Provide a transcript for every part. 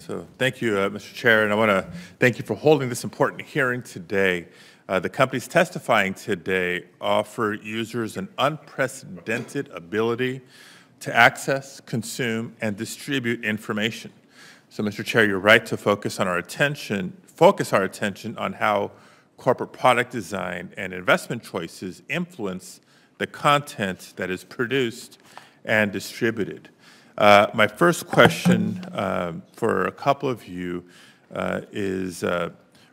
So thank you, Mr. Chair, and I want to thank you for holding this important hearing today. The companies testifying today offer users an unprecedented ability to access, consume, and distribute information. So, Mr. Chair, you're right to focus our attention on how corporate product design and investment choices influence the content that is produced and distributed. My first question for a couple of you is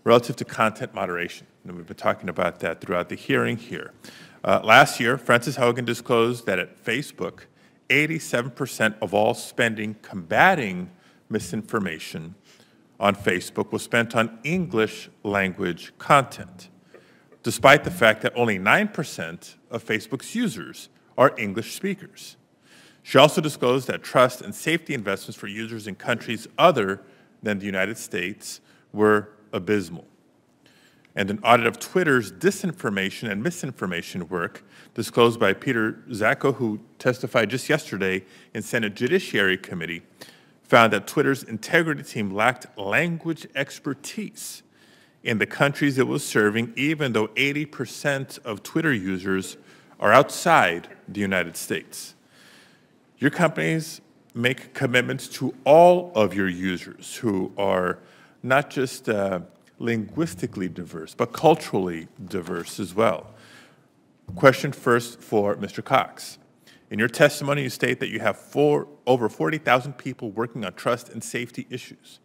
relative to content moderation. And we've been talking about that throughout the hearing here. Last year, Frances Haugen disclosed that at Facebook, 87% of all spending combating misinformation on Facebook was spent on English language content, despite the fact that only 9% of Facebook's users are English speakers. She also disclosed that trust and safety investments for users in countries other than the United States were abysmal. And an audit of Twitter's disinformation and misinformation work disclosed by Peter Zacko, who testified just yesterday in Senate Judiciary Committee, found that Twitter's integrity team lacked language expertise in the countries it was serving, even though 80% of Twitter users are outside the United States. Your companies make commitments to all of your users who are not just linguistically diverse, but culturally diverse as well. Question first for Mr. Cox. In your testimony, you state that you have over 40,000 people working on trust and safety issues.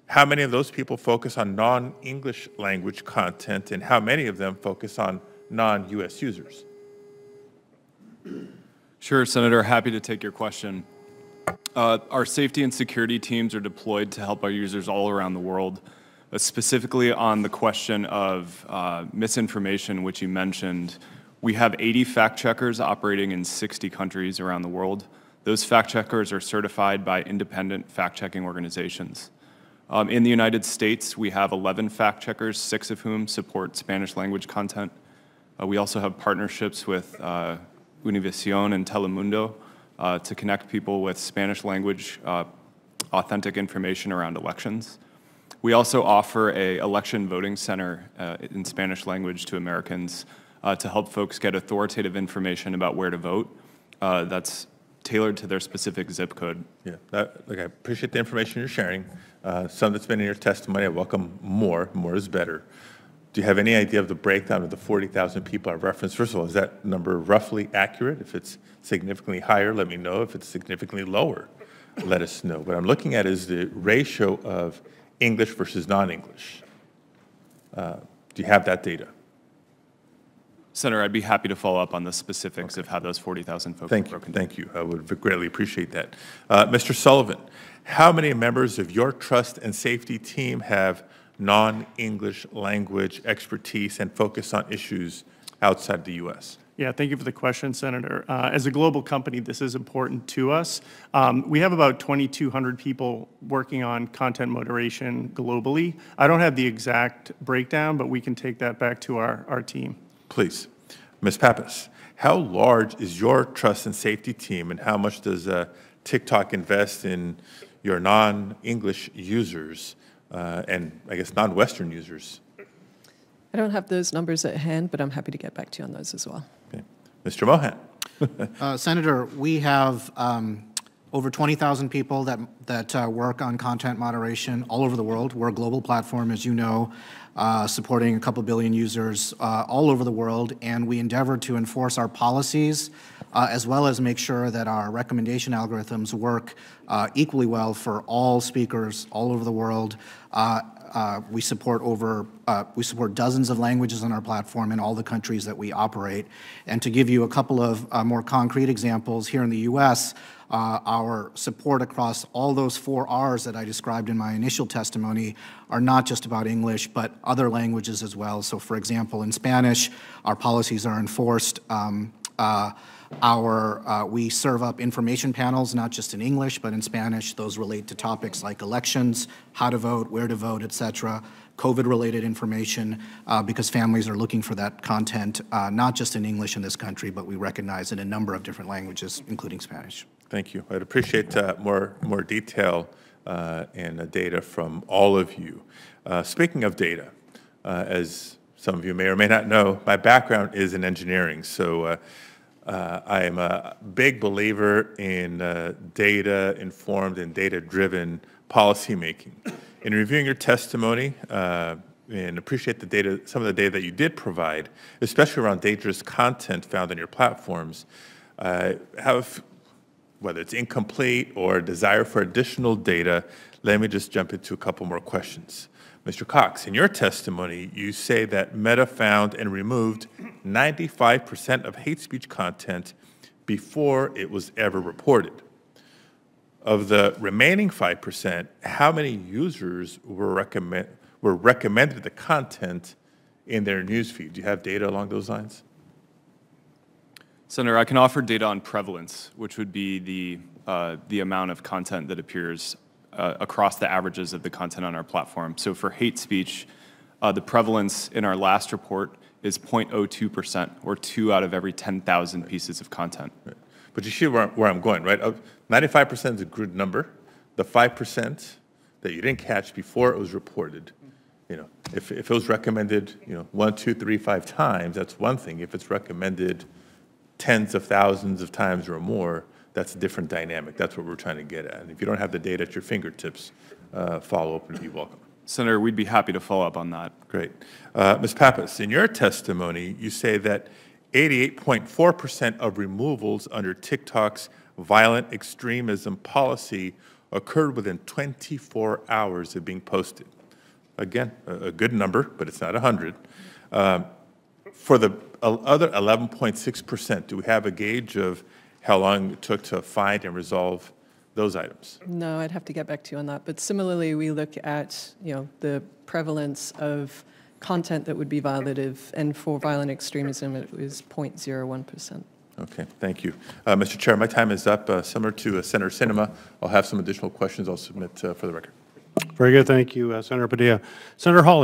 How many of those people focus on non-English language content, and how many of them focus on non-U.S. users? Sure, Senator. Happy to take your question. Our safety and security teams are deployed to help our users all around the world. Specifically on the question of misinformation, which you mentioned, we have 80 fact-checkers operating in 60 countries around the world. Those fact-checkers are certified by independent fact-checking organizations. In the United States, we have 11 fact-checkers, 6 of whom support Spanish language content. We also have partnerships with Univision and Telemundo to connect people with Spanish language authentic information around elections. We also offer an election voting center in Spanish language to Americans to help folks get authoritative information about where to vote that's tailored to their specific zip code. Yeah, I appreciate the information you're sharing. Some that's been in your testimony, I welcome more. More is better. Do you have any idea of the breakdown of the 40,000 people I referenced? First of all, is that number roughly accurate? If it's significantly higher, let me know. If it's significantly lower, let us know. What I'm looking at is the ratio of English versus non-English. Do you have that data? Senator, I'd be happy to follow up on the specifics of how those 40,000 folks are broken down. Thank you. I would greatly appreciate that. Mr. Sullivan, how many members of your trust and safety team have non-English language expertise and focus on issues outside the U.S.? Yeah, thank you for the question, Senator. As a global company, this is important to us. We have about 2,200 people working on content moderation globally. I don't have the exact breakdown, but we can take that back to our team. Please. Ms. Pappas, how large is your trust and safety team, and how much does TikTok invest in your non-English users and, I guess, non-Western users? I don't have those numbers at hand, but I'm happy to get back to you on those as well. Okay. Mr. Mohan. Senator, we have over 20,000 people that work on content moderation all over the world. We're a global platform, as you know, supporting a couple billion users all over the world, and we endeavor to enforce our policies as well as make sure that our recommendation algorithms work equally well for all speakers all over the world. We support dozens of languages on our platform in all the countries that we operate. And to give you a couple of more concrete examples, here in the U.S., our support across all those 4 R's that I described in my initial testimony are not just about English, but other languages as well. So, for example, in Spanish, our policies are enforced. We serve up information panels, not just in English, but in Spanish. Those relate to topics like elections, how to vote, where to vote, etc. COVID-related information, because families are looking for that content, not just in English in this country, but we recognize in a number of different languages, including Spanish. Thank you. I'd appreciate more detail and data from all of you. Speaking of data, as some of you may or may not know, my background is in engineering, so I am a big believer in data-informed and data-driven policymaking. In reviewing your testimony, and appreciate the data, some of the data that you did provide, especially around dangerous content found on your platforms, have, whether it's incomplete or desire for additional data, let me just jump into a couple more questions. Mr. Cox, in your testimony, you say that Meta found and removed 95% of hate speech content before it was ever reported. Of the remaining 5%, how many users were recommended the content in their newsfeed? Do you have data along those lines? Senator, I can offer data on prevalence, which would be the amount of content that appears across the averages of the content on our platform. So for hate speech, the prevalence in our last report is 0.02%, or 2 out of every 10,000 pieces of content. Right. But you see where I'm going, right? 95% is a good number. The 5% that you didn't catch before it was reported, you know, if it was recommended, you know, 1, 2, 3, 5 times, that's one thing. If it's recommended tens of thousands of times or more, that's a different dynamic. That's what we're trying to get at. And if you don't have the data at your fingertips, follow up would be welcome. Senator, we'd be happy to follow up on that. Great. Ms. Pappas, in your testimony, you say that 88.4% of removals under TikTok's violent extremism policy occurred within 24 hours of being posted. Again, a good number, but it's not 100. For the other 11.6%, do we have a gauge of how long it took to find and resolve those items? No, I'd have to get back to you on that. But similarly, we look at, you know, the prevalence of content that would be violative, and for violent extremism, it was 0.01%. Okay, thank you. Mr. Chair, my time is up. Similar to Senator Sinema, I'll have some additional questions I'll submit for the record. Very good, thank you, Senator Padilla. Senator Hawley.